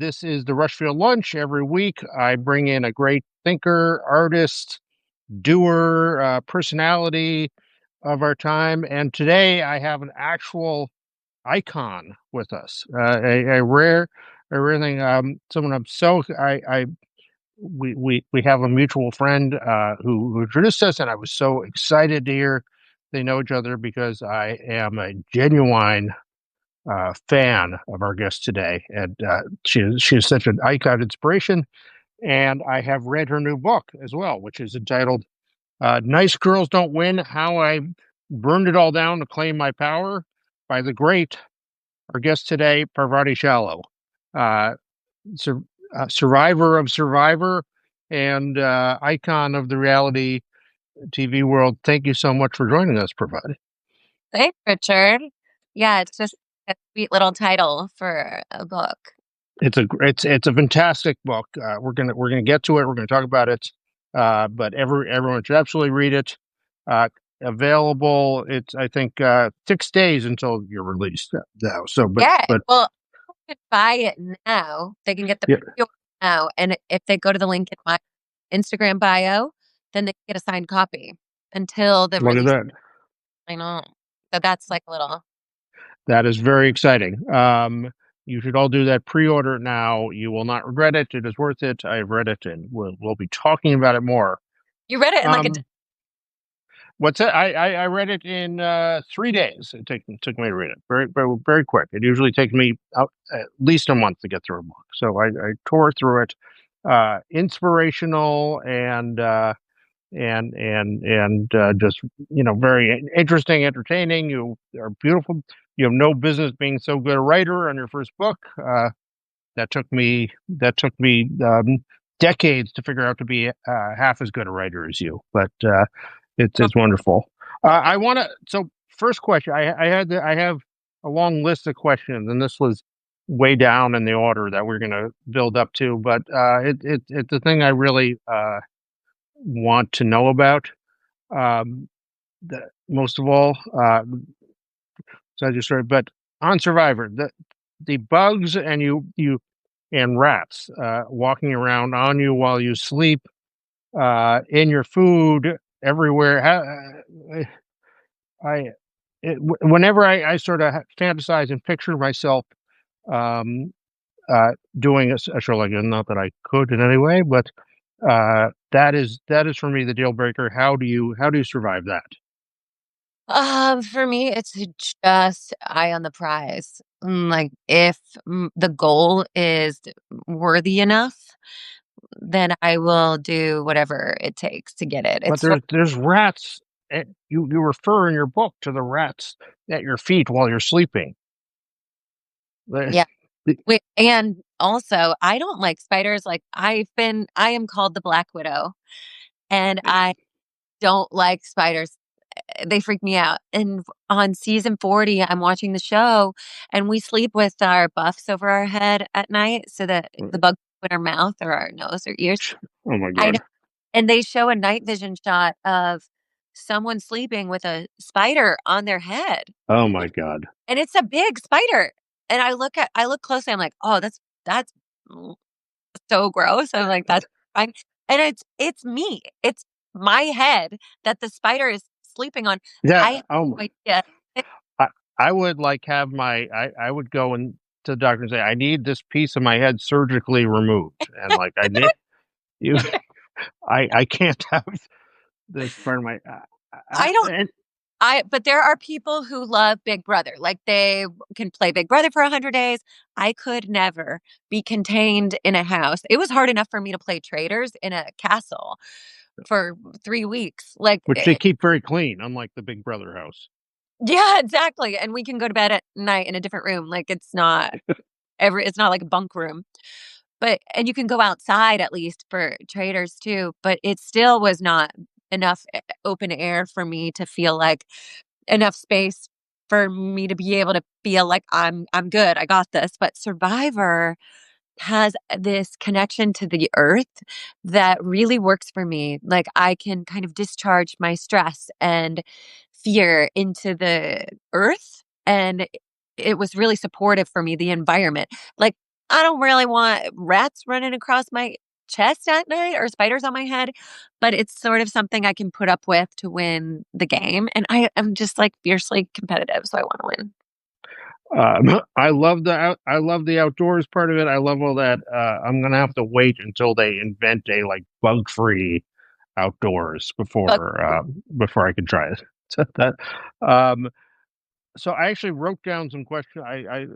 This is the Rushfield Lunch. Every week, I bring in a great thinker, artist, doer, personality of our time. And today, I have an actual icon with us, a rare thing. Someone I'm so I we have a mutual friend who introduced us, and I was so excited to hear they know each other because I am a genuine fan of our guest today, and she is such an icon inspiration. And I have read her new book as well, which is entitled "Nice Girls Don't Win: How I Burned It All Down to Claim My Power" by the great our guest today, Parvati Shallow, uh, sur- survivor of Survivor and icon of the reality TV world. Thank you so much for joining us, Parvati. Hey, Richard. Yeah, it's just a sweet little title for a book. It's a fantastic book. We're gonna get to it. We're gonna talk about it. But everyone should absolutely read it. Uh, Available. It's I think 6 days until you're released now. So, Yeah, but well, they can buy it now. They can get the yeah, pre-order now, and if they go to the link in my Instagram bio, then they can get a signed copy until the look at release. that. I know. So that's like a little. That is very exciting. You should all do that. Pre-order now. You will not regret it. It is worth it. I've read it, and we'll be talking about it more. You read it in like a. Um, What's that? I read it in 3 days. It took me to read it very quick. It usually takes me out at least a month to get through a book. So I tore through it. Inspirational and just very interesting, entertaining. You are beautiful. You have no business being so good a writer on your first book. That took me decades to figure out to be half as good a writer as you, but it's wonderful. I want to. So first question, I have a long list of questions, and this was way down in the order that we're going to build up to, but it's the thing I really want to know about. Um, Most of all, so I just started, but on Survivor, the bugs and rats walking around on you while you sleep, in your food, everywhere. I Whenever I sort of fantasize and picture myself um, doing a show like that, not that I could in any way, but that is for me the deal breaker. How do you survive that? For me, it's just eye on the prize. Like if the goal is worthy enough, then I will do whatever it takes to get it. But It's sort there's rats. You refer in your book to the rats at your feet while you're sleeping. yeah. The- Wait, and also, I don't like spiders. Like I am called the Black Widow, and I don't like spiders. They freak me out. And on season 40, I'm watching the show, and we sleep with our buffs over our head at night so that the bugs go in our mouth or our nose or ears. Oh my I know. god! And they show a night vision shot of someone sleeping with a spider on their head. Oh my god! And it's a big spider. And I look closely, I'm like, "Oh, that's mm, so gross." I'm like, "That's fine." And it's me. It's my head that the spider is sleeping on. I Yeah. have Oh, no idea. I, I would like have I would go and to the doctor and say I need this piece of my head surgically removed, and like I need you. I can't have this part of my. I don't And I but there are people who love Big Brother. Like they can play Big Brother for 100 days. I could never be contained in a house. It was hard enough for me to play Traders in a castle for 3 weeks. Like which they keep very clean, unlike the Big Brother house. yeah, exactly. And we can go to bed at night in a different room. Like it's not like a bunk room. But and you can go outside at least for Traders too, but it still was not enough open air for me to feel like enough space for me to be able to feel like I'm good. I got this. But Survivor has this connection to the earth that really works for me. Like I can kind of discharge my stress and fear into the earth and it was really supportive for me, the environment. Like I don't really want rats running across my chest at night or spiders on my head, but it's sort of something I can put up with to win the game. And I am just like fiercely competitive, so I want to win. I love the outdoors part of it. I love all that. I'm gonna have to wait until they invent a like bug free outdoors But before I can try it. So that um, so I actually wrote down some questions. I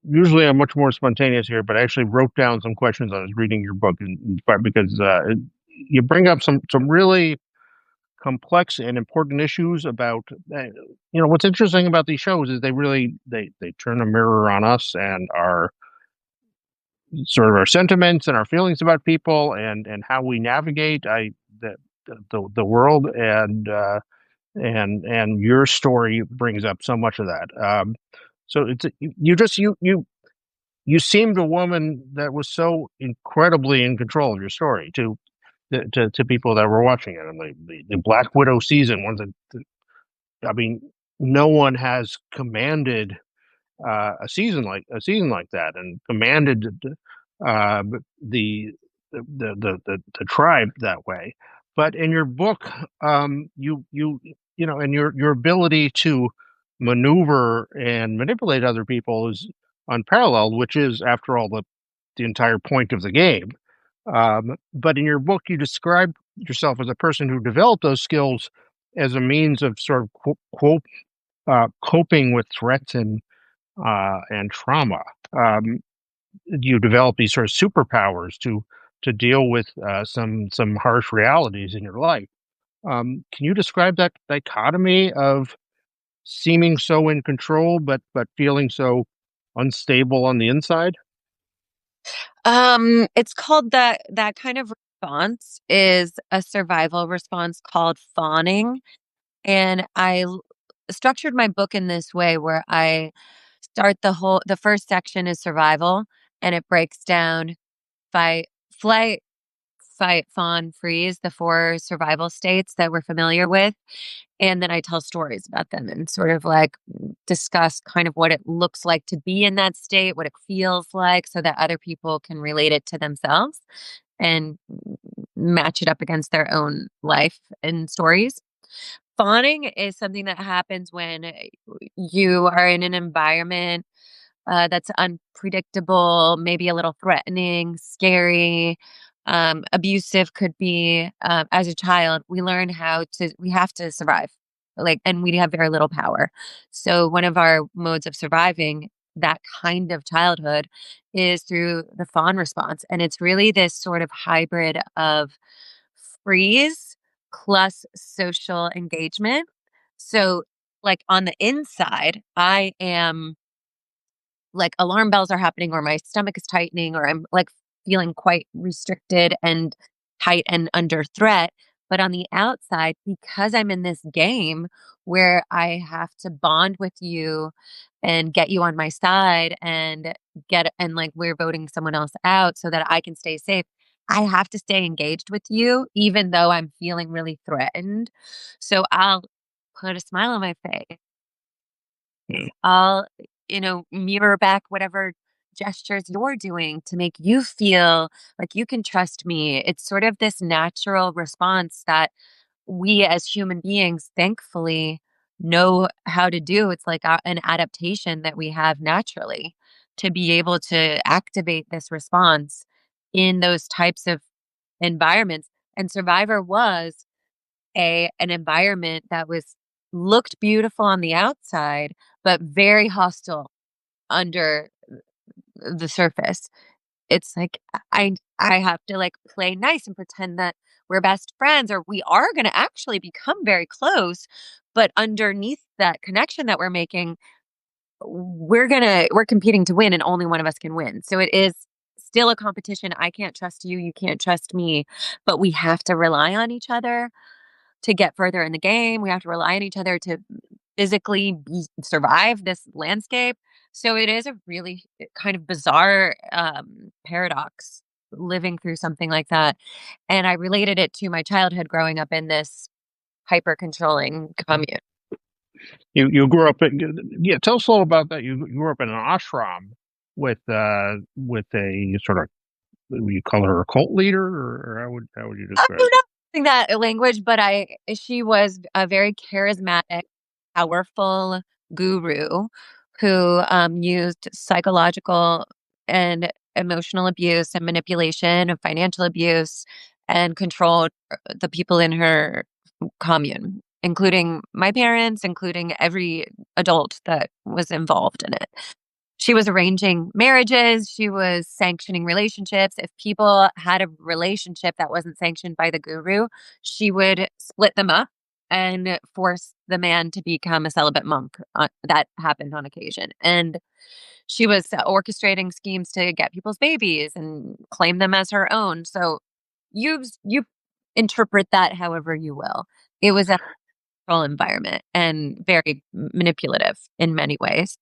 usually I'm much more spontaneous here, but I actually wrote down some questions. I was reading your book, in fact, because you bring up some really complex and important issues about what's interesting about these shows is they turn a mirror on us and our sort of our sentiments and our feelings about people and how we navigate the world and your story brings up so much of that. So it's you seemed a woman that was so incredibly in control of your story to people that were watching it. And the Black Widow season was I mean, no one has commanded a season like that and commanded uh, the, the tribe that way. But in your book, and your ability to maneuver and manipulate other people is unparalleled, which is, after all, the entire point of the game. But in your book, you describe yourself as a person who developed those skills as a means of sort of coping with threats and trauma. Um, you develop these sort of superpowers to deal with some harsh realities in your life. Can you describe that dichotomy of seeming so in control but feeling so unstable on the inside? it's called that kind of response is a survival response called fawning. And structured my book in this way where I start the first section is survival, and it breaks down fight, flight, fight, fawn, freeze, the four survival states that we're familiar with. And then I tell stories about them and sort of like discuss kind of what it looks like to be in that state, what it feels like, so that other people can relate it to themselves and match it up against their own life and stories. Fawning is something that happens when you are in an environment that's unpredictable, maybe a little threatening, scary, abusive could be. As a child, we have to survive, like, and we have very little power. So, one of our modes of surviving that kind of childhood is through the fawn response. And it's really this sort of hybrid of freeze plus social engagement. So, like, on the inside, I am like alarm bells are happening or my stomach is tightening or I'm like feeling quite restricted and tight and under threat. But on the outside, because I'm in this game where I have to bond with you and get you on my side and like we're voting someone else out so that I can stay safe. I have to stay engaged with you, even though I'm feeling really threatened. So I'll put a smile on my face. Yeah. I'll, mirror back whatever gestures you're doing to make you feel like you can trust me. It's sort of this natural response that we as human beings, thankfully, know how to do. It's like an adaptation that we have naturally to be able to activate this response in those types of environments. And Survivor was an environment that was looked beautiful on the outside, but very hostile under the surface. It's like I have to like play nice and pretend that we're best friends or we are going to actually become very close, but underneath that connection that we're making, we're competing to win and only one of us can win. So it is still a competition. I can't trust you, you can't trust me, but we have to rely on each other to get further in the game. We have to rely on each other to physically survive this landscape. So it is a really kind of bizarre paradox living through something like that. And I related it to my childhood growing up in this hyper controlling commune. You grew up in, yeah. Tell us a little about that. You grew up in an ashram. with a sort of, would you call her a cult leader, or how would you describe I'm not using that language, but she was a very charismatic, powerful guru who used psychological and emotional abuse and manipulation and financial abuse and controlled the people in her commune, including my parents, including every adult that was involved in it. She was arranging marriages, she was sanctioning relationships. If people had a relationship that wasn't sanctioned by the guru, she would split them up and force the man to become a celibate monk. That happened on occasion. And she was orchestrating schemes to get people's babies and claim them as her own. So you interpret that however you will. It was a control environment and very manipulative in many ways.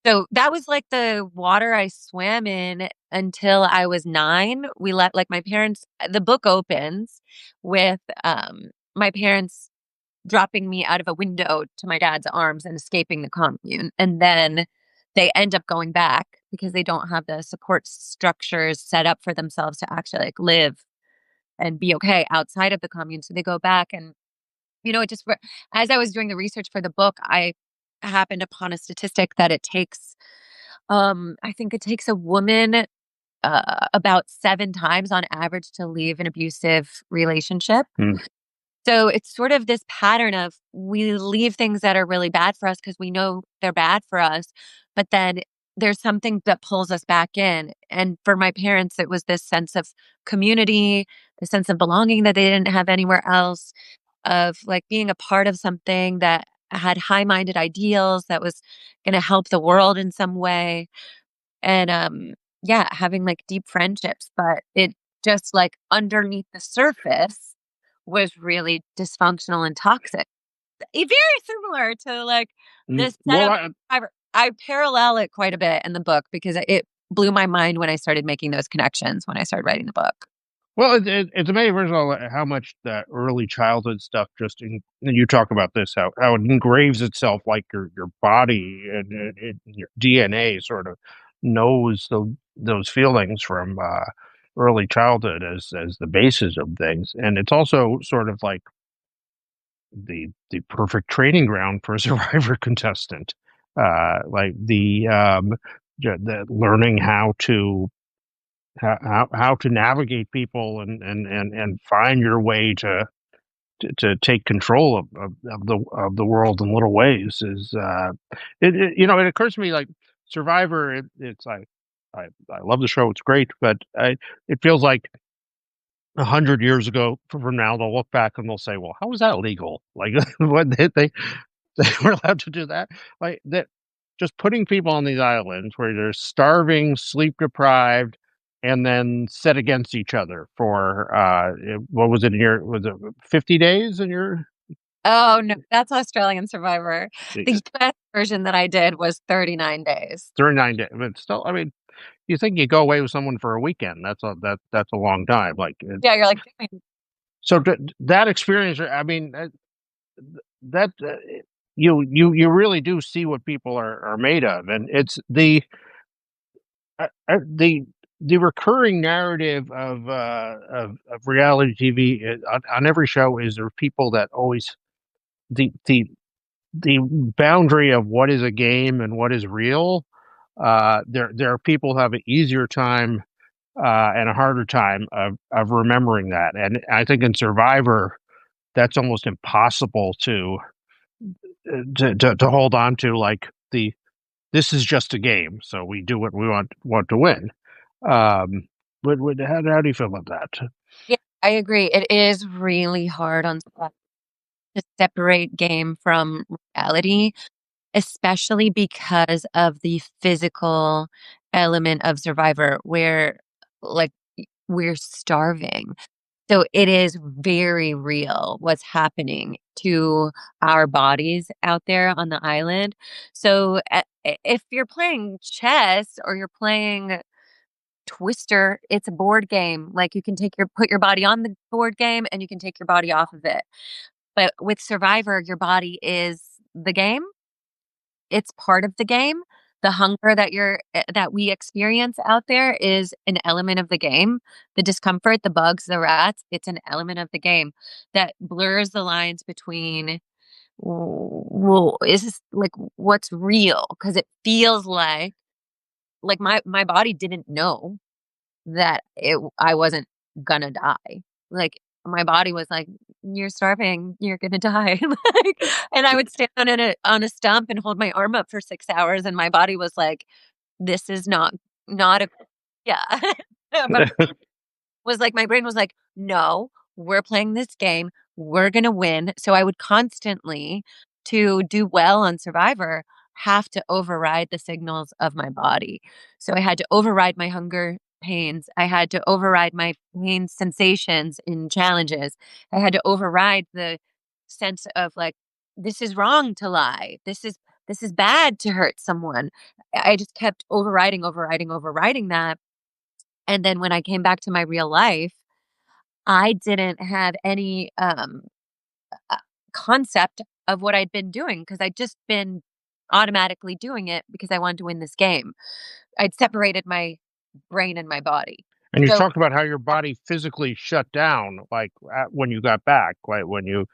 So that was like the water I swam in until I was 9. We let like my parents the book opens with, my parents dropping me out of a window to my dad's arms and escaping the commune, and then they end up going back because they don't have the support structures set up for themselves to actually, like, live and be okay outside of the commune, so they go back and, it just as I was doing the research for the book, I happened upon a statistic that it takes I think it takes a woman, about 7 times on average to leave an abusive relationship. it? So it's sort of this pattern of we leave things that are really bad for us because we know they're bad for us, but then there's something that pulls us back in. And for my parents, it was this sense of community, the sense of belonging that they didn't have anywhere else, of like being a part of something that had high-minded ideals that was going to help the world in some way. And, yeah, having, like, deep friendships, but it just, like, underneath the surface was really dysfunctional and toxic. Very similar to, like, this Well, setup. I parallel it quite a bit in the book because it blew my mind when I started making those connections when I started writing the book. well, it's amazing, first of all, how much that early childhood stuff just and you talk about this, how it engraves itself, like your body and your DNA sort of knows those feelings from early childhood as the basis of things, and it's also sort of like the perfect training ground for a survivor contestant, like the learning how to navigate people and find your way to take control of the world in little ways is it occurs to me like Survivor, it's like I love the show, it's great, but it feels like 100 years ago from now they'll look back and they'll say, well, how was that legal, like what they were allowed to do that, like that, just putting people on these islands where they're starving, sleep deprived, and then set against each other for what was it in your, was it 50 days in your Oh, no, that's Australian Survivor. The US version that I did was 39 days. 39 days, but still, I mean, you think you go away with someone for a weekend, that's a long time, like Yeah, you're like, "Damn." so that experience, I mean, that you really do see what people are made of, and it's the recurring narrative of reality TV on every show is there are people that always the the the boundary of what is a game and what is real. There are people who have an easier time and a harder time of remembering that, and I think in Survivor that's almost impossible to hold on to, like the this is just a game, so we do what we want to win. Um, how do you feel about that? Yeah, I agree. It is really hard on some to separate game from reality, especially because of the physical element of Survivor where, like, we're starving. So it is very real what's happening to our bodies out there on the island. So, if you're playing chess or you're playing Twister, it's a board game. Like, you can put your body on the board game and you can take your body off of it. But with Survivor, your body is the game. It's part of the game, the hunger that we experience out there is an element of the game. The discomfort, the bugs, the rats, it's an element of the game that blurs the lines between, well, is this like what's real? Because it feels like my body didn't know that I wasn't gonna die. Like, my body was like, "You're starving, you're gonna die." Like, and I would stand on a stump and hold my arm up for 6 hours, and my body was like, "This is not a." Yeah. But was like my brain was like, "No, we're playing this game. We're gonna win." So I would constantly, to do well on Survivor, have to override the signals of my body. So I had to override my hunger pains. I had to override my pain sensations in challenges. I had to override the sense of like, this is wrong to lie. This is bad to hurt someone. I just kept overriding that. And then when I came back to my real life, I didn't have any, uh, concept of what I'd been doing because 'cause I'd just been automatically doing it because I wanted to win this game. I'd separated my brain and my body. And you So talked about how your body physically shut down, like when you got back, like when you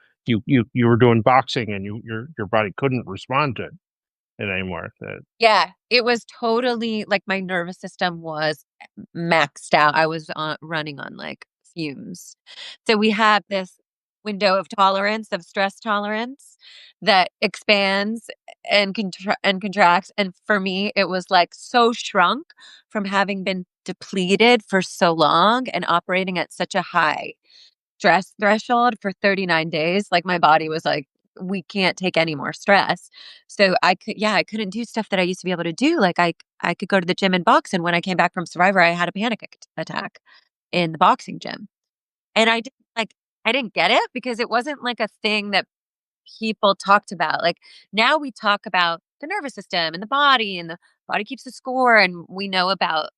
were doing boxing and your body couldn't respond to it anymore. yeah, it was totally like my nervous system was maxed out. I was running on like fumes. So we have this window of tolerance, of stress tolerance that expands and contracts. And for me, it was like so shrunk from having been depleted for so long and operating at such a high stress threshold for 39 days. Like my body was like, we can't take any more stress. So I couldn't do stuff that I used to be able to do. Like I could go to the gym and box. And when I came back from Survivor, I had a panic attack in the boxing gym. And I didn't get it because it wasn't like a thing that people talked about. Like now we talk about the nervous system and the body keeps the score. And we know about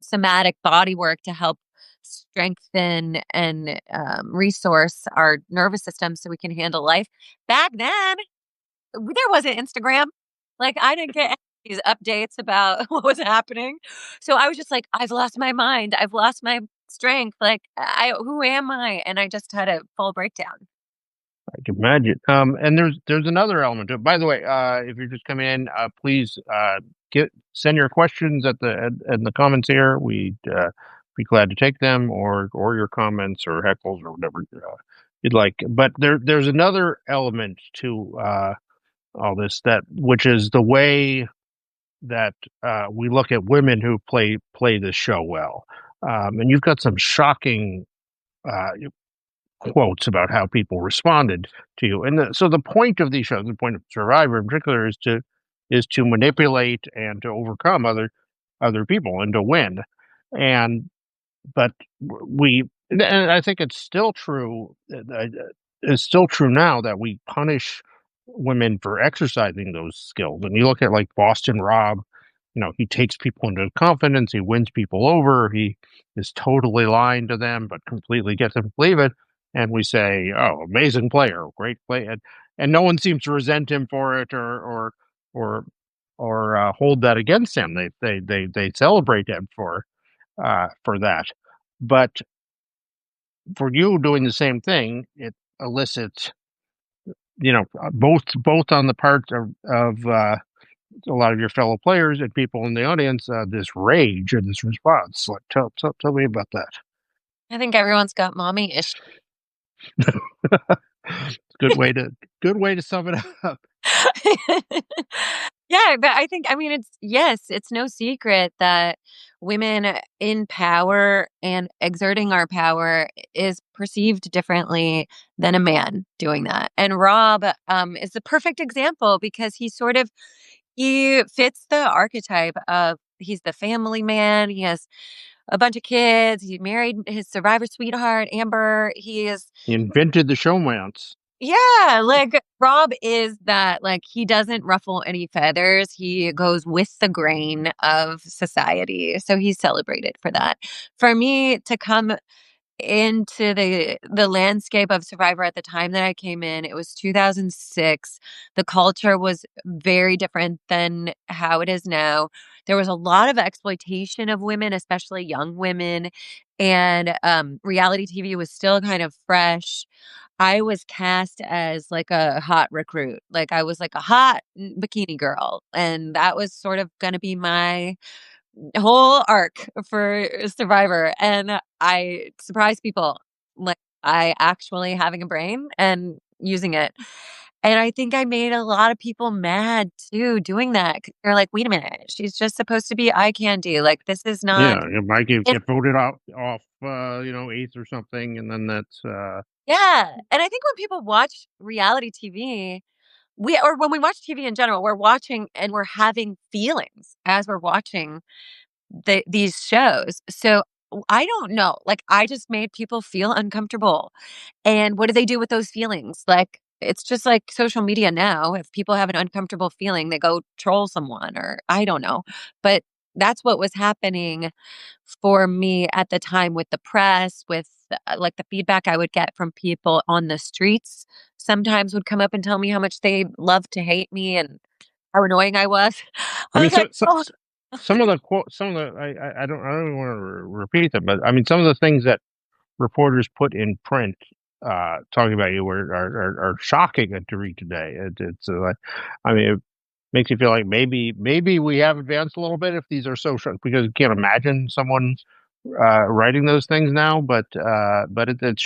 somatic body work to help strengthen and resource our nervous system so we can handle life. Back then, there wasn't Instagram. Like I didn't get these updates about what was happening. So I was just like, I've lost my mind. I've lost my strength. Like who am I? And I just had a full breakdown. I can imagine. And there's another element to it. By the way, if you're just coming in, please send your questions in the comments here. We'd be glad to take them, or your comments or heckles or whatever you'd like. But there's another element to all this, that which is the way that we look at women who play this show well. And you've got some shocking uh, quotes about how people responded to you. And so the point of these shows, the point of Survivor in particular, is to manipulate and to overcome other people and to win. And but we, and I think it's still true. It's still true now that we punish women for exercising those skills. And you look at like Boston Rob, he takes people into confidence, he wins people over, he is totally lying to them, but completely gets them to believe it. And we say, "Oh, amazing player, great play," and no one seems to resent him for it, or hold that against him. They celebrate him for that. But for you doing the same thing, it elicits, both on the part of a lot of your fellow players and people in the audience, this rage and this response. Like, tell me about that. I think everyone's got mommy issues. Good way to sum it up. Yeah, but I think, I mean, it's no secret that women in power and exerting our power is perceived differently than a man doing that. And Rob is the perfect example because he fits the archetype of he's the family man. He has a bunch of kids. He married his survivor sweetheart, Amber. He is He invented the showmance. yeah, like Rob is that, like, he doesn't ruffle any feathers. He goes with the grain of society. So he's celebrated for that. For me to come into the landscape of Survivor at the time that I came in. It was 2006. The culture was very different than how it is now. There was a lot of exploitation of women, especially young women, and reality TV was still kind of fresh. I was cast as like a hot recruit. Like I was like a hot bikini girl, and that was sort of going to be my whole arc for Survivor, and I surprised people, like, I actually having a brain and using it, and I think I made a lot of people mad too doing that 'cause they're like, "Wait a minute, she's just supposed to be eye candy, like, this is not." Yeah, it might And get voted out off, 8th or something, and then that's, yeah, and I think when people watch reality TV, we or when we watch TV in general, we're watching and we're having feelings as we're watching these shows. So I don't know. Like I just made people feel uncomfortable. And what do they do with those feelings? Like it's just like social media now. If people have an uncomfortable feeling, they go troll someone or I don't know. But that's what was happening for me at the time with the press, with like the feedback I would get from people on the streets sometimes would come up and tell me how much they loved to hate me and how annoying I was. I I mean, was like, oh, some of the quote, some of the I don't even want to repeat them, but I mean, some of the things that reporters put in print, talking about you are shocking to read today. It's like, I mean, it makes you feel like maybe we have advanced a little bit if these are so short, because you can't imagine someone writing those things now. But it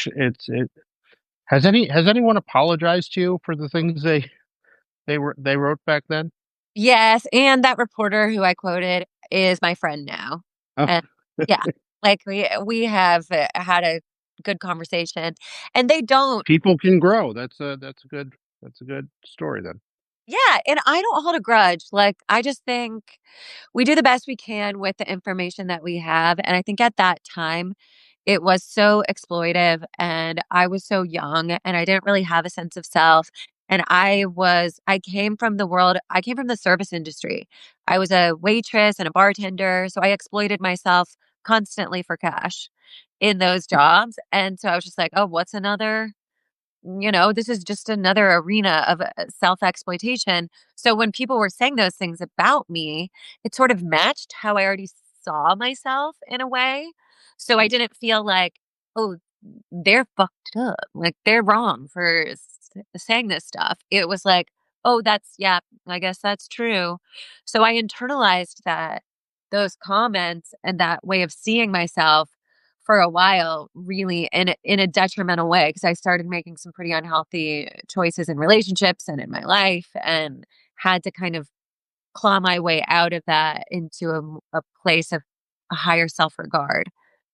has anyone apologized to you for the things they wrote back then? yes, and that reporter who I quoted is my friend now, Oh, and yeah, like, we have, had a good conversation, and they don't. people can grow. That's a good story then. Yeah, and I don't hold a grudge, like, I just think we do the best we can with the information that we have, and I think at that time, it was so exploitive, and I was so young, and I didn't really have a sense of self, and I came from the service industry. I was a waitress and a bartender, so I exploited myself constantly for cash in those jobs, and so I was just like, "Oh, what's another this is just another arena of self-exploitation." So when people were saying those things about me, it sort of matched how I already saw myself in a way. So I didn't feel like, oh, they're fucked up. Like they're wrong for saying this stuff. It was like, oh, yeah, I guess that's true. So I internalized those comments and that way of seeing myself for a while, really in a detrimental way, because I started making some pretty unhealthy choices in relationships and in my life, and had to kind of claw my way out of that into a place of a higher self-regard.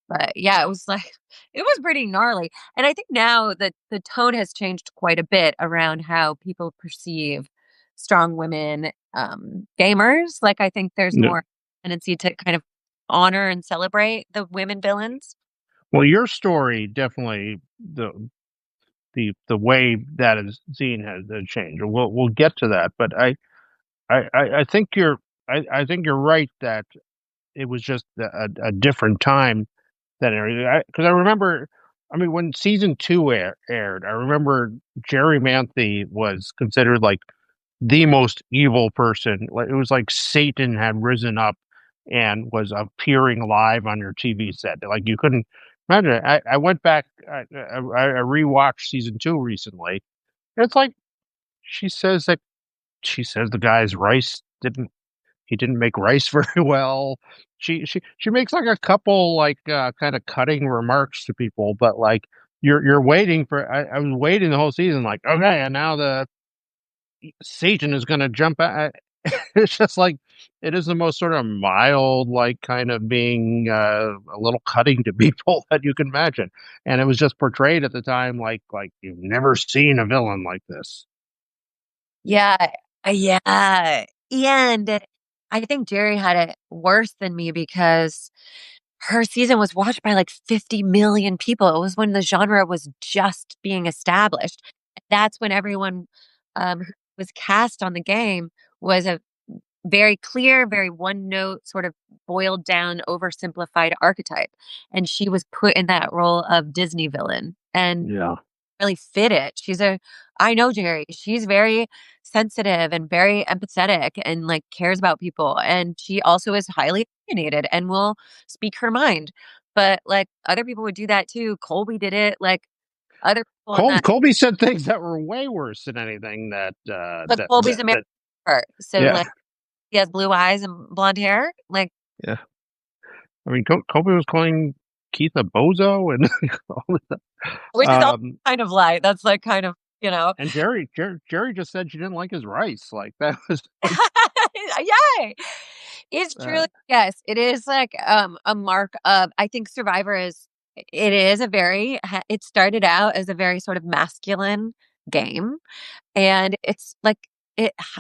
But yeah, it was like it was pretty gnarly, and I think now that the tone has changed quite a bit around how people perceive strong women, gamers. Like, I think there's No. more tendency to kind of honor and celebrate the women villains. Well, your story definitely the way that is seen has changed. We'll get to that, but I think I think you're right that it was just a different time than everything. Because I remember, I mean, when season two aired, I remember Jerry Manthe was considered like the most evil person. Like it was like Satan had risen up and was appearing live on your TV set. Like you couldn't imagine it. I went back. I rewatched season two recently. It's like she says that she says the guy's rice didn't he didn't make rice very well. She makes like a couple like kind of cutting remarks to people, but like you're waiting for I was waiting the whole season like okay, and now the Satan is going to jump out. It's just like it is the most sort of mild, like kind of being a little cutting to people that you can imagine, and it was just portrayed at the time like you've never seen a villain like this. Yeah, yeah, and I think Jerry had it worse than me because her season was watched by, like, 50 million people. It was when the genre was just being established. That's when everyone, who was cast on the game was a very clear, very one note, sort of boiled down, oversimplified archetype. And she was put in that role of Disney villain and Yeah. really fit it. I know Jerry, she's very sensitive and very empathetic and like cares about people. And she also is highly opinionated and will speak her mind. But like other people would do that too. Colby did it. Like other people on that. Colby said things that were way worse than anything But Colby's American, so yeah. like he has blue eyes and blonde hair. Like, Yeah. I mean, Colby was calling Keith a bozo and all this. which is all kind of light. That's like kind of, you know. And Jerry just said she didn't like his rice. Like that was like, Yay! It's truly yes, it is like a mark of I think Survivor is it is a very it started out as a very sort of masculine game and it's like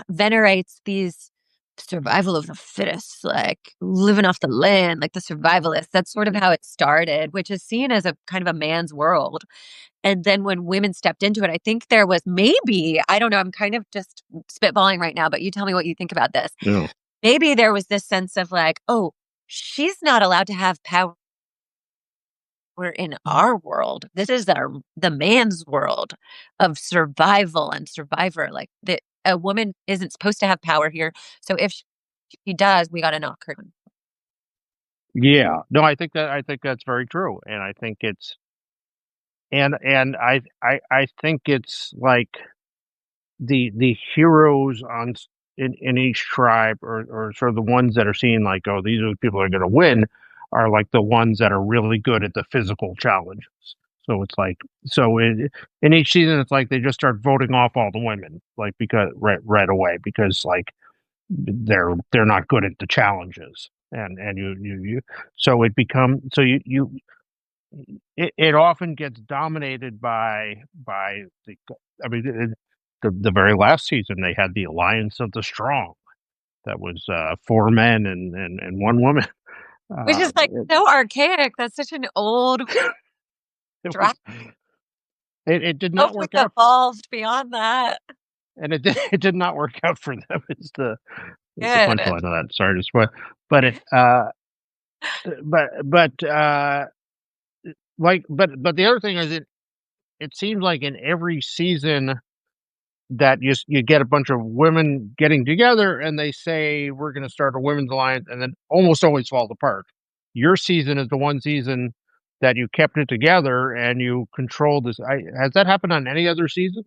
venerates these survival of the fittest, like living off the land, like the survivalists. That's sort of how it started, which is seen as a kind of a man's world. And then when women stepped into it, I think there was maybe, I don't know, I'm kind of just spitballing right now, but you tell me what you think about this. yeah. Maybe there was this sense of like, oh, she's not allowed to have power in our world. This is the man's world of survival and survivor. Like a woman isn't supposed to have power here. So if she does, we got to knock her down. Yeah. No, I think that's very true. And I think it's and I think it's like the heroes in each tribe or sort of the ones that are seen like, oh, these are the people that are going to win are like the ones that are really good at the physical challenges. So it's like in each season it's like they just start voting off all the women like because right away because like they're not good at the challenges and you so it becomes so you it often gets dominated by the I mean the very last season they had the Alliance of the Strong that was four men and one woman. Which is like so archaic. That's such an old It was draft. it did not Hopefully work out evolved beyond that. and it did not work out for them. It's the Good. punchline of that. Sorry to spoil, but it but like but the other thing is it seems like in every season that you get a bunch of women getting together and they say we're going to start a women's alliance and then almost always falls apart. Your season is the one season that you kept it together and you controlled this. Has that happened on any other season?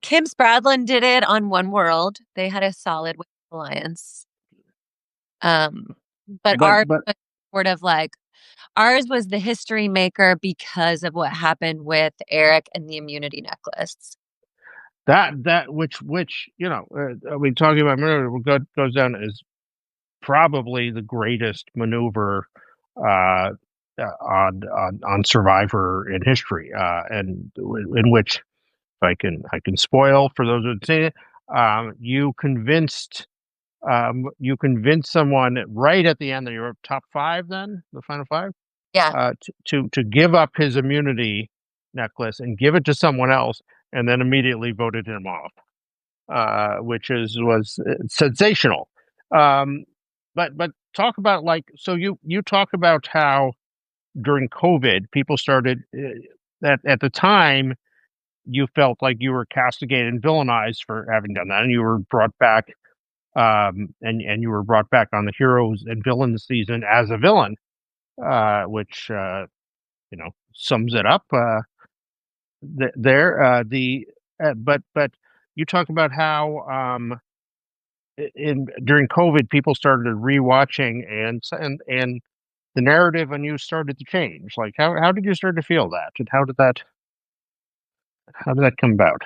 Kim Spradlin did it on One World. They had a solid alliance. But ours But was sort of like ours was the history maker because of what happened with Eric and the immunity necklace. that which you know, I mean, talking about maneuver goes down as probably the greatest maneuver on Survivor in history, and in which I can spoil for those who've seen it. You convinced someone right at the end that you were top five, then the final five, Yeah. to give up his immunity necklace and give it to someone else, and then immediately voted him off, which was sensational. Um, but talk about like so you talk about how during COVID people started that at the time you felt like you were castigated and villainized for having done that, and you were brought back and you were brought back on the heroes and villains season as a villain, which you know sums it up. There, but you talk about how in during COVID people started rewatching and the narrative on you started to change. Like how did you start to feel that, and how did that come about?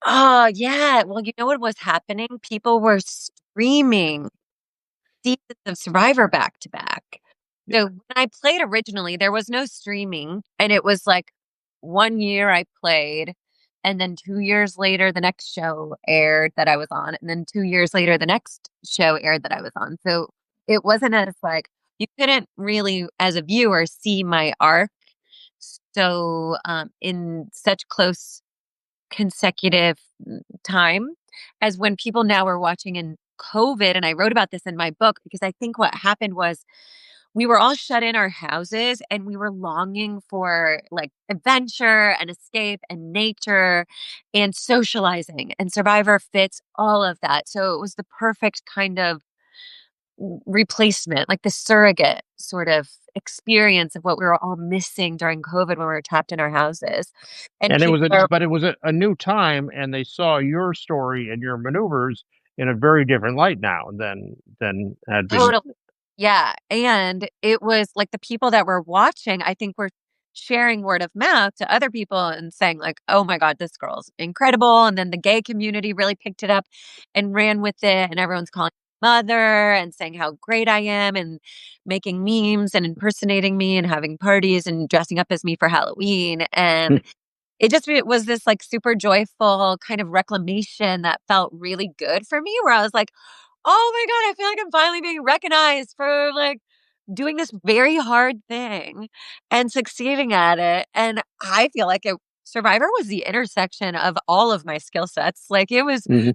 Oh, yeah. Well, you know what was happening? People were streaming seasons of Survivor back to back. So Yeah, when I played originally, there was no streaming. And it was like 1 year I played. And then 2 years later, the next show aired that I was on. And then 2 years later, the next show aired that I was on. So it wasn't as like, you couldn't really, as a viewer, see my arc. So in such close consecutive time as when people now are watching in COVID, and I wrote about this in my book because I think what happened was we were all shut in our houses and we were longing for like adventure and escape and nature and socializing. And Survivor fits all of that. So it was the perfect kind of replacement, like the surrogate sort of experience of what we were all missing during COVID when we were trapped in our houses. And And it people was are but it was a new time, and they saw your story and your maneuvers in a very different light now than had been. totally. Yeah, and it was like the people that were watching, I think were sharing word of mouth to other people and saying like, "Oh my god, this girl's incredible." And then the gay community really picked it up and ran with it, and everyone's calling me mother and saying how great I am and making memes and impersonating me and having parties and dressing up as me for Halloween. And it was this like super joyful kind of reclamation that felt really good for me where I was like, "Oh my god, I feel like I'm finally being recognized for, like, doing this very hard thing and succeeding at it." And I feel like it Survivor was the intersection of all of my skill sets. Like, it was Mhm.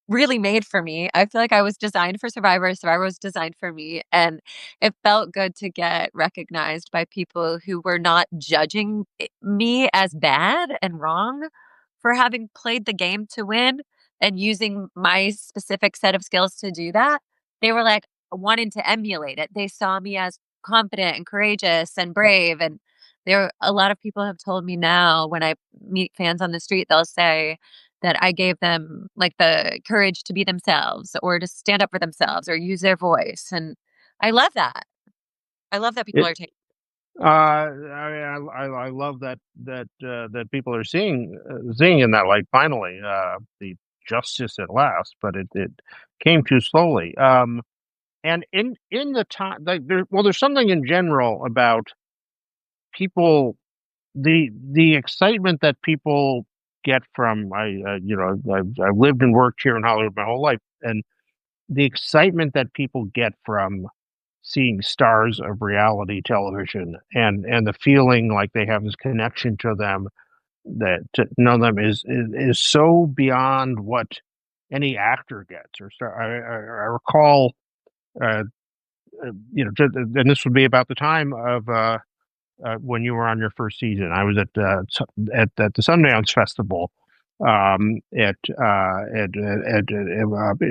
really made for me. I feel like I was designed for Survivor, Survivor was designed for me, and it felt good to get recognized by people who were not judging me as bad and wrong for having played the game to win and using my specific set of skills to do that. They were, like, wanting to emulate it. They saw me as confident and courageous and brave, and there a lot of people have told me now when I meet fans on the street, they'll say that I gave them, like, the courage to be themselves or to stand up for themselves or use their voice, and I love that. I love that people It, are taking I love that people are seeing in that light finally, the justice at last, but it came too slowly. And in the time, like there's something in general about people, the excitement that people get from I've lived and worked here in Hollywood my whole life, and the excitement that people get from seeing stars of reality television, and the feeling like they have this connection to them, that to know them is so beyond what any actor gets or star. I recall, uh, and this would be about the time of when you were on your first season. I was at the Sundance Festival. It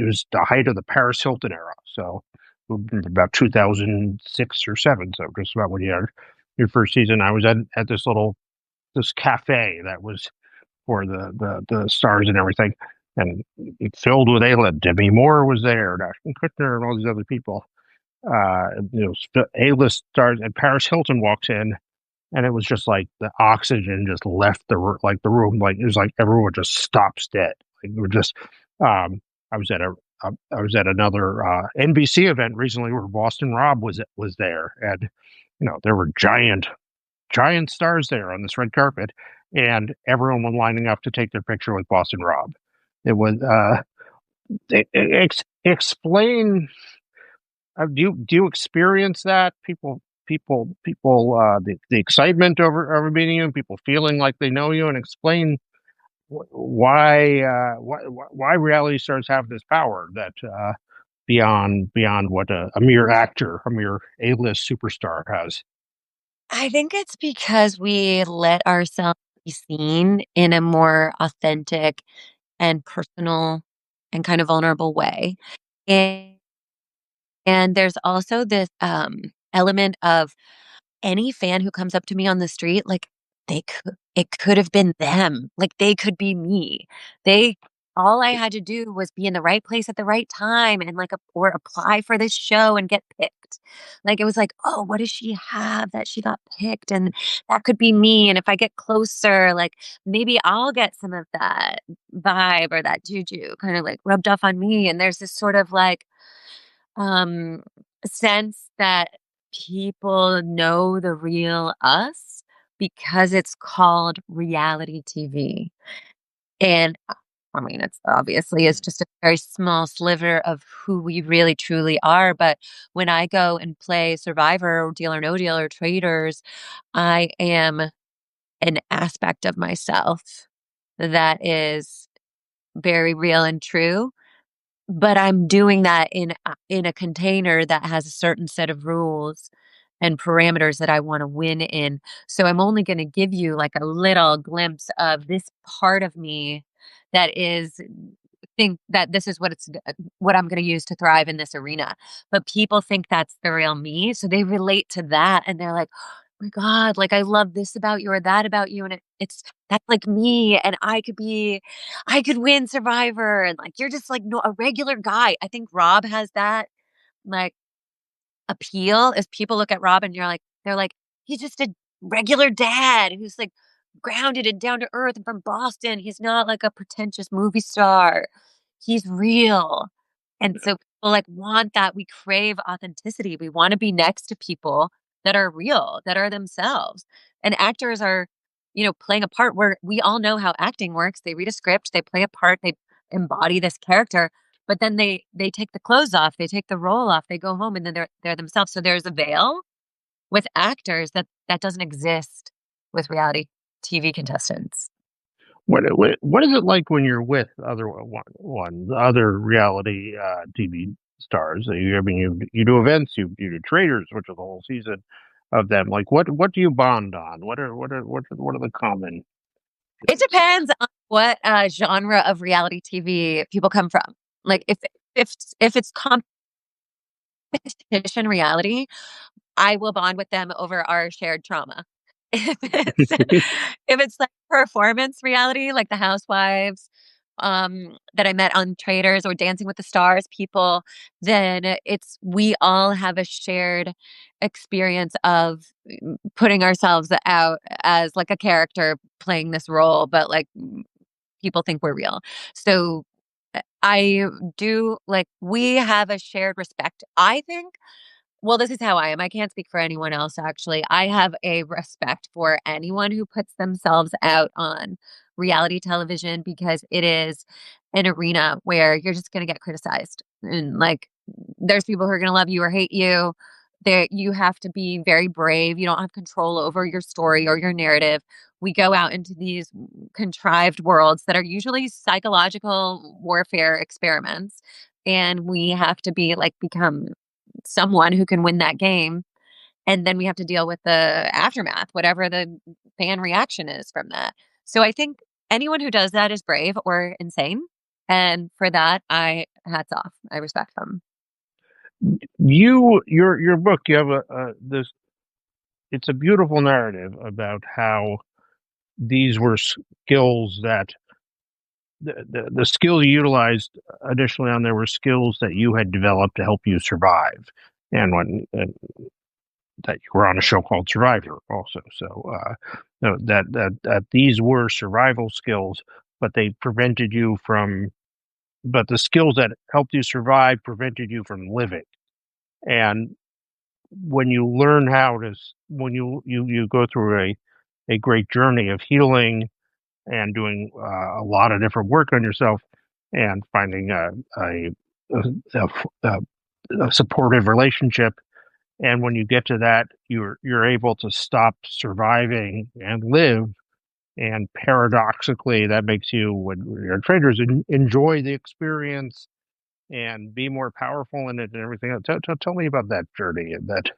was the height of the Paris Hilton era, so about 2006 or seven. So just about when you had your first season, I was at this cafe that was for the stars and everything, and it filled with A-list. Demi Moore was there, Ashton Kutcher, and all these other people. A-list stars, and Paris Hilton walks in, and it was just like the oxygen just left the room, like it was like everyone just stops dead. Like we were just I was at I was at another NBC event recently where Boston Rob was there, and there were giant stars there on this red carpet, and everyone was lining up to take their picture with Boston Rob. It was explain. Do you experience that? The excitement over meeting you, and people feeling like they know you, and explain why reality stars have this power that beyond what a mere actor, a mere A-list superstar has. I think it's because we let ourselves be seen in a more authentic and personal and kind of vulnerable way, and there's also this, element of any fan who comes up to me on the street, like, it could have been them, like, they could be me. They All I had to do was be in the right place at the right time and, like, or apply for this show and get picked. Like, it was like, "Oh, what does she have that she got picked? And that could be me, and if I get closer, like, maybe I'll get some of that vibe or that juju kinda, like, rubbed off on me," and there's this sort of, like, um, sense that people know the real us because it's called reality TV. And I mean, it's just a very small sliver of who we really truly are. But when I go and play Survivor or Deal or No Deal or Traders, I am an aspect of myself that is very real and true. but I'm doing that in a container that has a certain set of rules and parameters that I wanna win in. So I'm only gonna give you, like, a little glimpse of this part of me that is think that this is what I'm gonna use to thrive in this arena. But people think that's the real me, so they relate to that, and they're like, "Oh my god, like, I love this about you or that about you," and it's that's like me, and I could win Survivor, and, like, you're just, like, no a regular guy. I think Rob has that, like, appeal is people look at Rob and they're like, "He's just a regular dad who's, like, grounded and down to earth and from Boston. He's not like a pretentious movie star. He's real." And so people, like, want that. We crave authenticity. We wanna be next to people that are real, that are themselves. And actors are, playing a part where we all know how acting works. They read a script, they play a part, they embody this character, but then they take the clothes off, they take the role off, they go home, and then they're themselves. So there's a veil with actors that doesn't exist with reality TV contestants. What is it like when you're with other reality TV stars? I mean, you do events, you do traders, which is the whole season of them. Like, what do you bond on? What are the common? It depends on what, genre of reality TV people come from. Like, if if it's competition reality, I will bond with them over our shared trauma. If it's if it's like performance reality, like the Housewives, that I met on Traders or Dancing with the Stars people, then it's we all have a shared experience of putting ourselves out as like a character playing this role, but like people think we're real. So I do like we have a shared respect, I think, well, this is how I am. I can't speak for anyone else, actually. I have a respect for anyone who puts themselves out on reality television because it is an arena where you're just going to get criticized. And like, there's people who are going to love you or hate you. There, you have to be very brave. You don't have control over your story or your narrative. We go out into these contrived worlds that are usually psychological warfare experiments. And we have to be like, become someone who can win that game, and then we have to deal with the aftermath, whatever the fan reaction is from that. So I think anyone who does that is brave or insane, and for that, I hats off. I respect them. Your book, you have a this. It's a beautiful narrative about how these were skills that the skills you utilized additionally on there were skills that you had developed to help you survive, and that you were on a show called Survivor also. So that these were survival skills, but they prevented you from. But the skills that helped you survive prevented you from living. And when you learn how to, when you go through a great journey of healing and doing a lot of different work on yourself and finding a, a, a supportive relationship. And when you get to that, you're able to stop surviving and live. And paradoxically, that makes you, when you're traders, enjoy the experience and be more powerful in it and everything else. Tell me about that journey, and that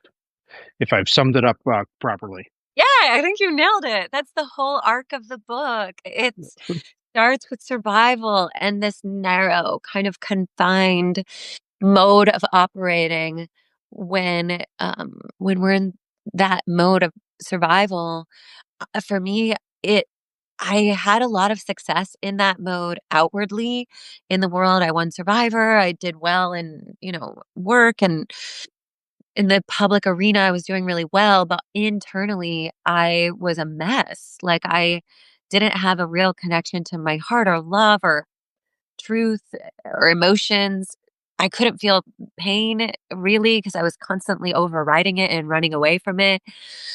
if I've summed it up properly. Yeah, I think you nailed it. That's the whole arc of the book. It starts with survival and this narrow, kind of confined mode of operating when we're in that mode of survival. For me, it I had a lot of success in that mode outwardly in the world. I won Survivor. I did well in, work and in the public arena. I was doing really well, but internally I was a mess. Like I didn't have a real connection to my heart or love or truth or emotions. I couldn't feel pain really because I was constantly overriding it and running away from it.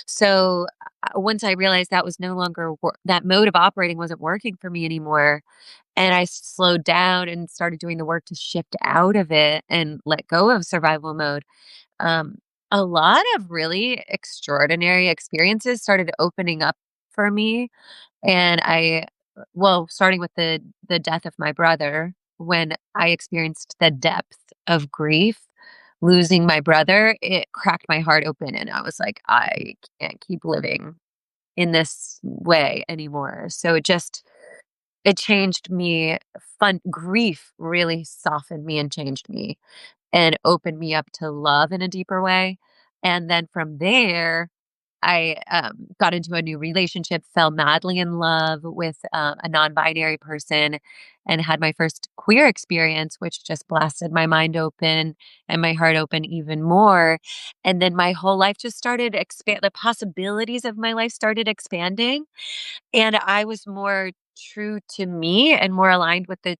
So once I realized that was no longer that mode of operating wasn't working for me anymore, and I slowed down and started doing the work to shift out of it and let go of survival mode. Um, a lot of really extraordinary experiences started opening up for me, and well, starting with the death of my brother. when I experienced the depth of grief, losing my brother, it cracked my heart open, and I was like, "I can't keep living in this way anymore." So it changed me. Fun grief really softened me and changed me and opened me up to love in a deeper way. And then from there, I got into a new relationship, fell madly in love with a non binary person, and had my first queer experience, which just blasted my mind open and my heart open even more. And then my whole life just started expand. The possibilities of my life started expanding, and I was more true to me and more aligned with the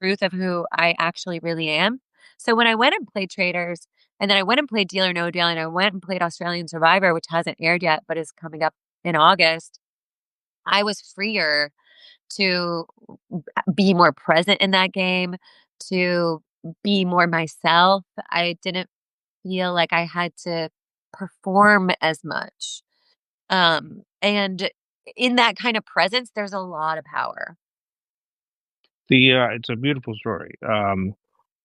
truth of who I actually really am. So when I went and played Traders, and then I went and played Deal or No Deal, and I went and played Australian Survivor, which hasn't aired yet, but is coming up in August, I was freer to be more present in that game, to be more myself. I didn't feel like I had to perform as much. And in that kind of presence, there's a lot of power. It's a beautiful story.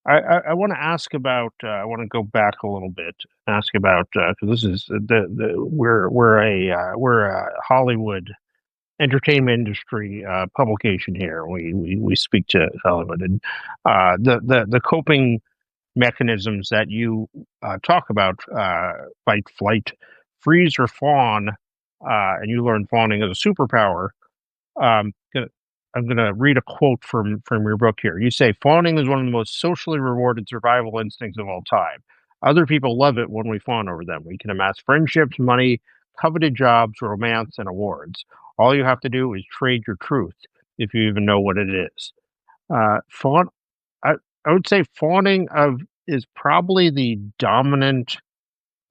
I want to ask about. I want to go back a little bit. Ask about because this is the we're a Hollywood entertainment industry publication here. We speak to Hollywood and the coping mechanisms that you talk about, fight, flight, freeze, or fawn, and you learn fawning as a superpower. Um, gonna, I'm going to read a quote from your book here. You say, fawning is one of the most socially rewarded survival instincts of all time. Other people love it when we fawn over them. We can amass friendships, money, coveted jobs, romance, and awards. All you have to do is trade your truth, if you even know what it is. Fawn, I, I would say fawning is probably the dominant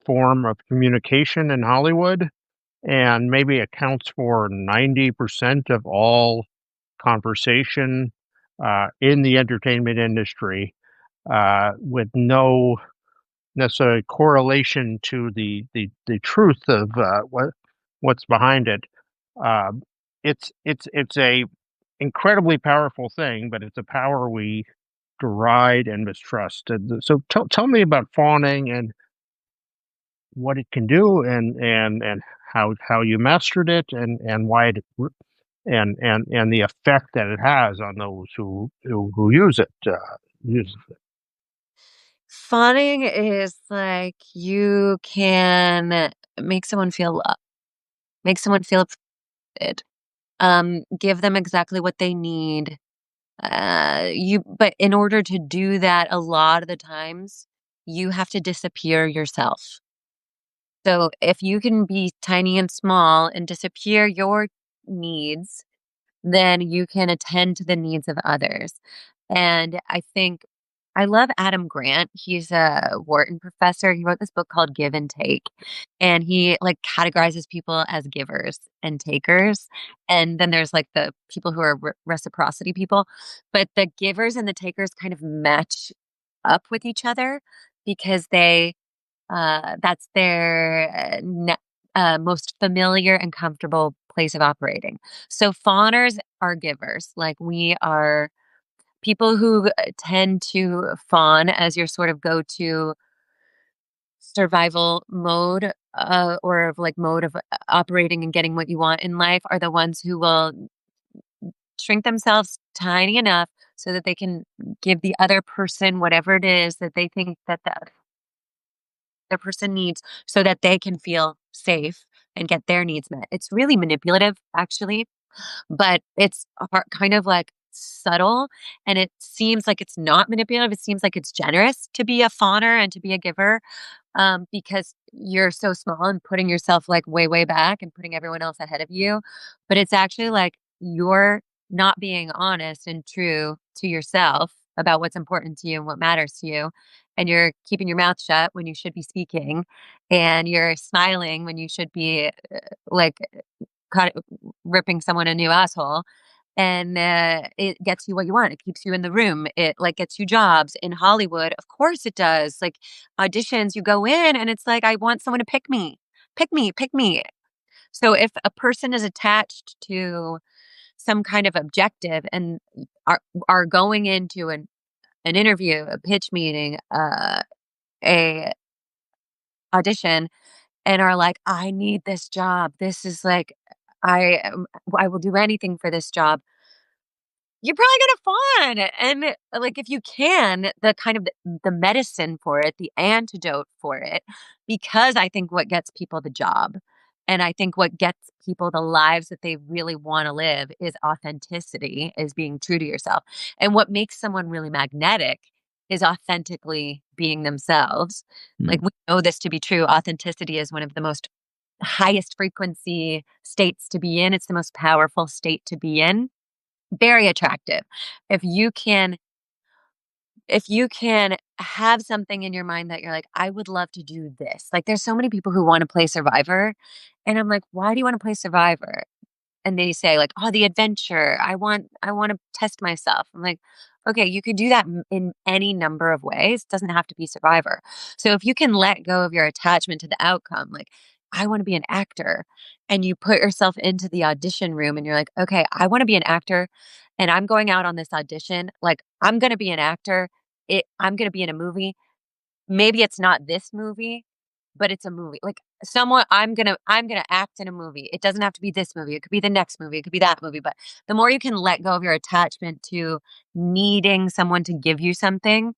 form of communication in Hollywood and maybe accounts for 90% of all conversation in the entertainment industry, with no necessary correlation to the truth of what's behind it. Um, it's a incredibly powerful thing, but it's a power we deride and mistrust. And so tell me about fawning and what it can do, and how you mastered it, and why it and the effect that it has on those who use it. Use it. Fawning is like you can make someone feel loved, make someone feel appreciated, give them exactly what they need. But in order to do that, a lot of the times, you have to disappear yourself. So if you can be tiny and small and disappear your needs, then you can attend to the needs of others. And I think I love Adam Grant. He's a Wharton professor. He wrote this book called Give and Take, and he like categorizes people as givers and takers. And then there's like the people who are reciprocity people, but the givers and the takers kind of match up with each other because that's their most familiar and comfortable place of operating. So fawners are givers. Like we are people who tend to fawn as your sort of go-to survival mode, or of like mode of operating and getting what you want in life are the ones who will shrink themselves tiny enough so that they can give the other person whatever it is that they think that the other person needs so that they can feel safe and get their needs met. It's really manipulative, actually, but it's kind of like subtle, and it seems like it's not manipulative. It seems like it's generous to be a fawner and to be a giver, because you're so small and putting yourself like way, way back and putting everyone else ahead of you. But it's actually like you're not being honest and true to yourself about what's important to you and what matters to you. And you're keeping your mouth shut when you should be speaking, and you're smiling when you should be like cut, ripping someone a new asshole. And it gets you what you want. It keeps you in the room. It like gets you jobs in Hollywood. Of course it does. Like auditions, you go in and it's like, I want someone to pick me, pick me, pick me. So if a person is attached to some kind of objective and are going into an interview, a pitch meeting, a audition, and are like, "I need this job. This is like, I will do anything for this job." You're probably gonna fawn, and, like, if you can, the kind of the medicine for it, the antidote for it, because I think what gets people the job, and I think what gets people the lives that they really wanna live is authenticity, is being true to yourself, and what makes someone really magnetic is authentically being themselves. Like, Mm. we know this to be true. Authenticity is one of the most highest frequency states to be in. It's the most powerful state to be in. Very attractive. If you can if you can have something in your mind that you're like, "I would love to do this." Like, there's so many people who wanna play Survivor, and I'm like, "Why do you wanna play Survivor?" And they say like, "Oh, the adventure. I wanna test myself." I'm like, "Okay, you could do that in any number of ways. It doesn't have to be Survivor." So if you can let go of your attachment to the outcome, like, "I wanna be an actor," and you put yourself into the audition room and you're like, "Okay, I wanna be an actor, and I'm going out on this audition, like, I'm gonna be an actor. I'm gonna be in a movie. Maybe it's not this movie, but it's a movie. Like, someone I'm gonna act in a movie. It doesn't have to be this movie. It could be the next movie. It could be that movie, but the more you can let go of your attachment to needing someone to give you something,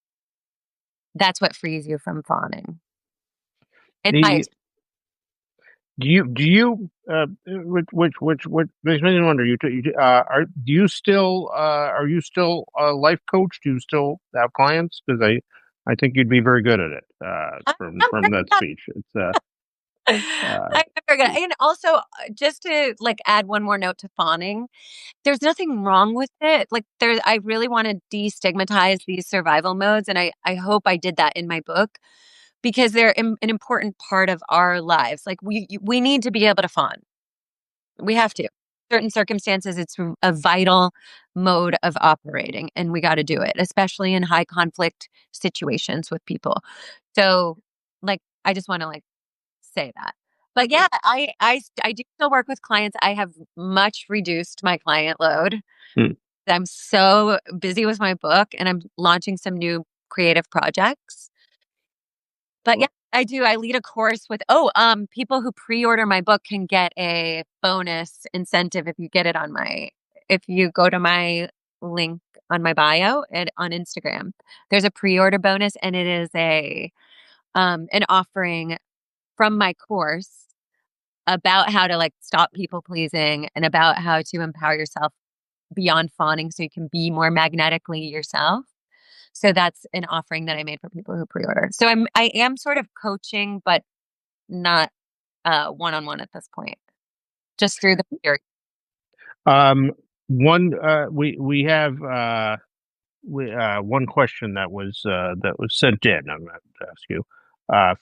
that's what frees you from fawning. And I The do you which makes me wonder, are you still a life coach? Do you still have clients? Because I think you'd be very good at it, I'm from that speech. It's uh I'm never gonna and also, just to, like, add one more note to fawning, there's nothing wrong with it. Like, I really wanna destigmatize these survival modes, and I hope I did that in my book because they're an important part of our lives. Like, we need to be able to fawn. We have to. Certain circumstances, it's a vital mode of operating, and we gotta do it, especially in high conflict situations with people. So, like, I just wanna, like, say that. But yeah, I do still work with clients. I have much reduced my client load. hmm. I'm so busy with my book, and I'm launching some new creative projects. But yeah, I do. I lead a course with people who pre-order my book can get a bonus incentive if you go to my link on my bio and on Instagram. There's a pre-order bonus, and it is an offering from my course about how to, like, stop people pleasing and about how to empower yourself beyond fawning so you can be more magnetically yourself. So that's an offering that I made for people who pre-order. So I am sort of coaching, but not one-on-one at this point, just through the peer. Um, one we have one question that was sent in. I'm going to ask you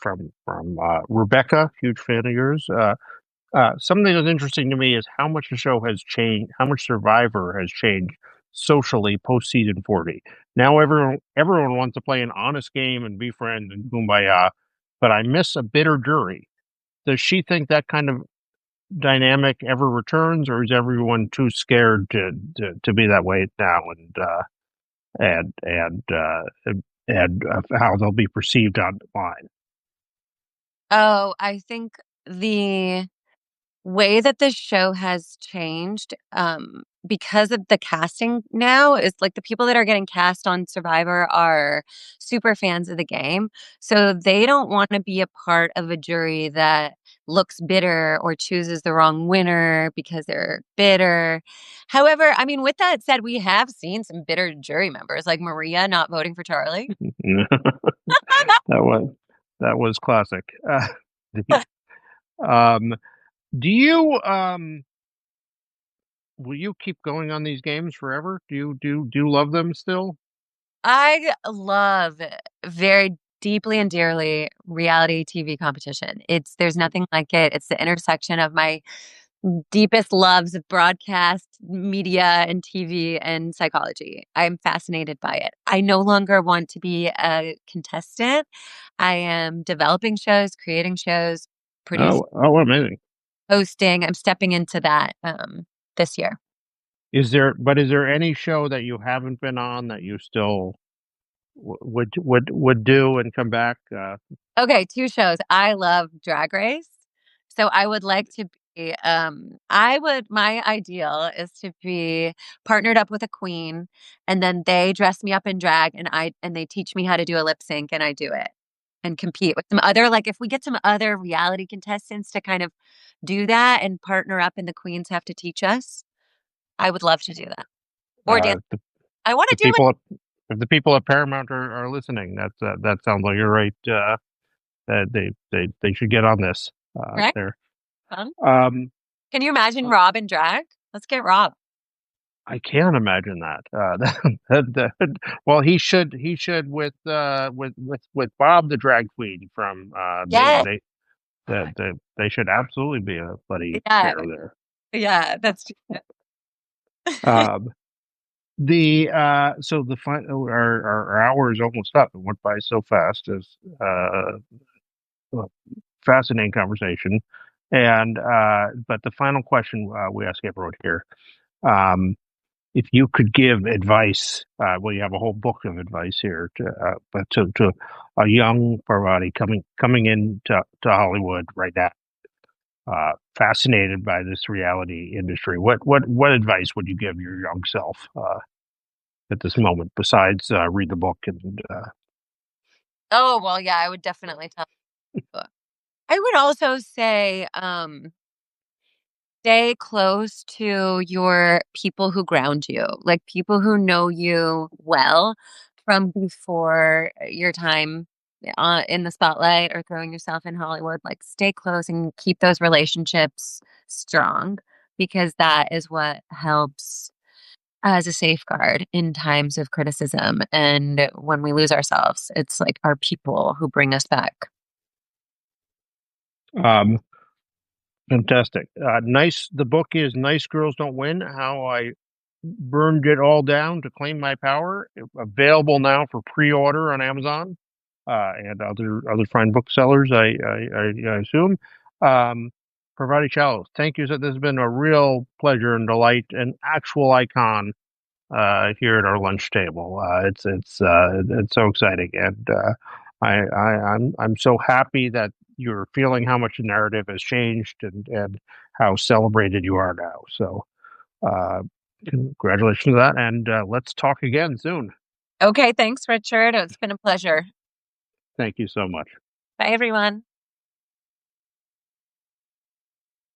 from Rebecca, huge fan of yours. Something that's interesting to me is how much the show has changed, how much Survivor has changed socially post season 40. Now everyone wants to play an honest game and be friends and kumbaya, but I miss a bitter jury. Does she think that kind of dynamic ever returns, or is everyone too scared to be that way now, and and uh, how they'll be perceived online? Oh, I think the way that the show has changed, because of the casting now is like the people that are getting cast on Survivor are super fans of the game. So they don't want to be a part of a jury that looks bitter or chooses the wrong winner because they're bitter. However, I mean, with that said, we have seen some bitter jury members like Maria not voting for Charlie. That was classic. The, um, do you will you keep going on these games forever? Do you love them still? I love very deeply and dearly reality TV competition. There's nothing like it. It's the intersection of my deepest loves of broadcast, media, and TV and psychology. I'm fascinated by it. I no longer want to be a contestant. I am developing shows, creating shows, producing, Oh, amazing. hosting. I'm stepping into that this year. Is there any show that you haven't been on that you still would do and come back? Okay, 2 shows. I love Drag Race, so I would like to be, I would my ideal is to be partnered up with a queen, and then they dress me up in drag, and they teach me how to do a lip sync, and I do it, and compete with some other like, if we get some other reality contestants to kind of do that and partner up and the queens have to teach us, I would love to do that. Or dance. The, I wanna the do it, people if the people at Paramount are listening, that sounds like you're right. They should get on this. right? There. Fun. Um, Can you imagine Rob in drag? Let's get Rob. I can't imagine that. Well, he should with Bob the drag queen from Yes. they should absolutely be a buddy Yeah. pair there. Yeah, that's Um, the so the our hour is almost up. It went by so fast. As well, fascinating conversation, and but the final question we ask everyone here. Um, if you could give advice, well, you have a whole book of advice here, but to a young Parvati coming into to Hollywood right now, fascinated by this reality industry, what advice would you give your young self at this moment, besides read the book and Oh, well, yeah, I would definitely tell people. I would also say, stay close to your people who ground you, like people who know you well from before your time in the spotlight or throwing yourself in Hollywood. Like, stay close and keep those relationships strong because that is what helps as a safeguard in times of criticism. And when we lose ourselves, it's like our people who bring us back. um, fantastic. Nice. The book is "Nice Girls Don't Win: How I Burned It All Down to Claim My Power." Available now for pre-order on Amazon and other fine booksellers. I assume. Um, Parvati Shallow, thank you. So this has been a real pleasure and delight, an actual icon here at our lunch table. It's so exciting, and I'm so happy that you're feeling how much the narrative has changed and how celebrated you are now. So uh, congratulations on that, and let's talk again soon. Okay, thanks, Richard. It's been a pleasure. Thank you so much. Bye, everyone.